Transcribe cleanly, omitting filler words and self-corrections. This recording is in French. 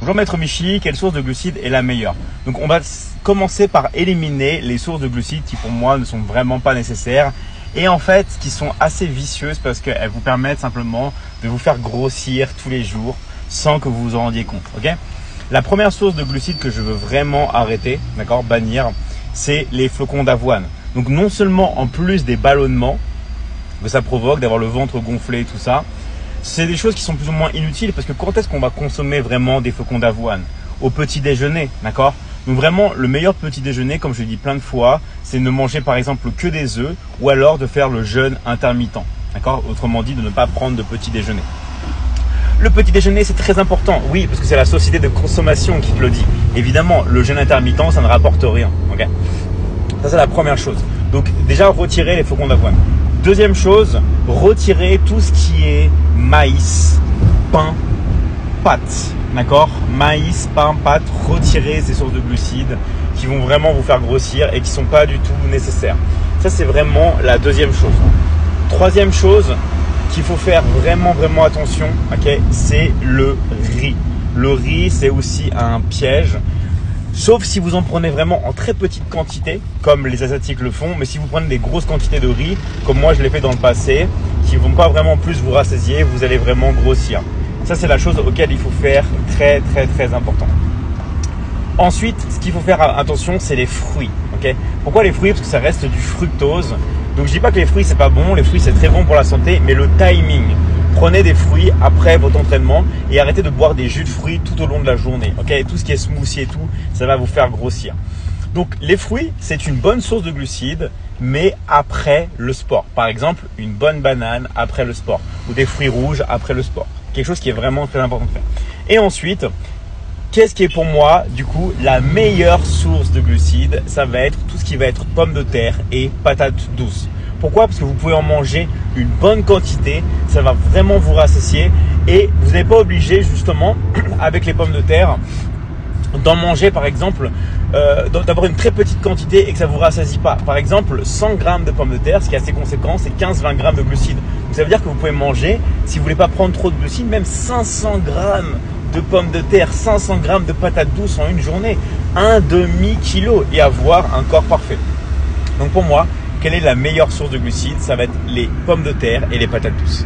Bonjour Maître Michi, quelle source de glucides est la meilleure? Donc on va commencer par éliminer les sources de glucides qui pour moi ne sont vraiment pas nécessaires et en fait qui sont assez vicieuses parce qu'elles vous permettent simplement de vous faire grossir tous les jours sans que vous vous en rendiez compte. Ok? La première source de glucides que je veux vraiment arrêter, d'accord, bannir, c'est les flocons d'avoine. Donc non seulement en plus des ballonnements que ça provoque, d'avoir le ventre gonflé et tout ça, c'est des choses qui sont plus ou moins inutiles parce que quand est-ce qu'on va consommer vraiment des flocons d'avoine? Au petit déjeuner, d'accord? Donc vraiment, le meilleur petit déjeuner, comme je l'ai dit plein de fois, c'est de ne manger par exemple que des œufs ou alors de faire le jeûne intermittent, d'accord? Autrement dit, de ne pas prendre de petit déjeuner. Le petit déjeuner, c'est très important, oui, parce que c'est la société de consommation qui te le dit. Évidemment, le jeûne intermittent, ça ne rapporte rien, ok? Ça, c'est la première chose. Donc déjà, retirer les flocons d'avoine. Deuxième chose, retirer tout ce qui est maïs, pain, pâtes, d'accord? Maïs, pain, pâtes, retirer ces sources de glucides qui vont vraiment vous faire grossir et qui ne sont pas du tout nécessaires. Ça, c'est vraiment la deuxième chose. Troisième chose qu'il faut faire vraiment attention, ok, c'est le riz. Le riz, c'est aussi un piège. Sauf si vous en prenez vraiment en très petite quantité, comme les Asiatiques le font. Mais si vous prenez des grosses quantités de riz, comme moi je l'ai fait dans le passé, qui ne vont pas vraiment plus vous rassasier, vous allez vraiment grossir. Ça, c'est la chose auquel il faut faire très important. Ensuite, ce qu'il faut faire attention, c'est les fruits. Okay? Pourquoi les fruits? Parce que ça reste du fructose. Donc je dis pas que les fruits c'est pas bon, les fruits c'est très bon pour la santé, mais le timing. Prenez des fruits après votre entraînement et arrêtez de boire des jus de fruits tout au long de la journée. Okay? Tout ce qui est smoothie et tout, ça va vous faire grossir. Donc les fruits, c'est une bonne source de glucides, mais après le sport. Par exemple, une bonne banane après le sport ou des fruits rouges après le sport. Quelque chose qui est vraiment très important de faire. Et ensuite, qu'est-ce qui est pour moi, du coup, la meilleure source de glucides? Ça va être tout ce qui va être pommes de terre et patates douces. Pourquoi? Parce que vous pouvez en manger une bonne quantité, ça va vraiment vous rassasier et vous n'êtes pas obligé justement avec les pommes de terre d'en manger par exemple, d'avoir une très petite quantité et que ça ne vous rassasie pas. Par exemple, 100 grammes de pommes de terre, ce qui est assez conséquent, c'est 15-20 grammes de glucides. Donc ça veut dire que vous pouvez manger, si vous ne voulez pas prendre trop de glucides, même 500 grammes de pommes de terre, 500 grammes de patates douces en une journée, un demi-kilo et avoir un corps parfait. Donc pour moi, quelle est la meilleure source de glucides? Ça va être les pommes de terre et les patates douces.